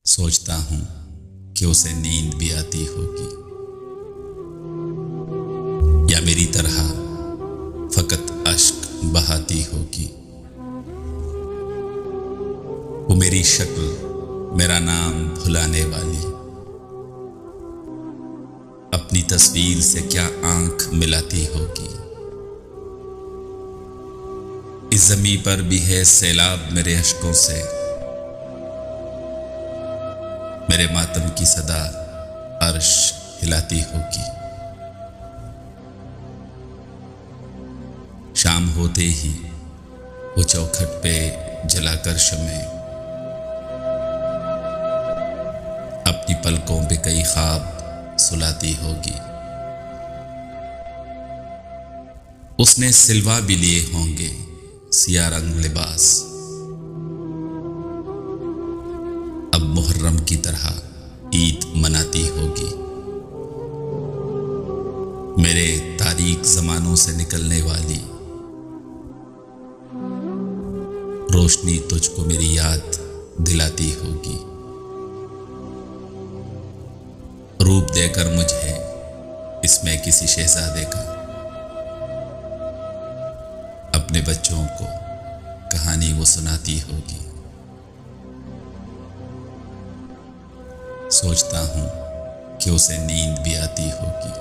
सोचता हूँ कि उसे नींद भी आती होगी, या मेरी तरह फकत अश्क बहाती होगी। वो मेरी शक्ल, मेरा नाम भुलाने वाली, अपनी तस्वीर से क्या आंख मिलाती होगी। इस ज़मीं पर भी है सैलाब मेरे अश्कों से, मेरे मातम की सदा अर्श हिलाती होगी। शाम होते ही वो चौखट पे जलाकर शमे अपनी पलकों पे कई ख्वाब सुलाती होगी। उसने सिलवा भी लिए होंगे सिया रंग लिबास, अब मुहर्रम की तरह ईद मनाती होगी। मेरे तारीक ज़मानों से निकलने वाली रोशनी तुझको मेरी याद दिलाती होगी। रूप देकर मुझे इसमें किसी शहजादे का अपने बच्चों को कहानी वो सुनाती होगी। सोचता हूँ कि उसे नींद भी आती होगी।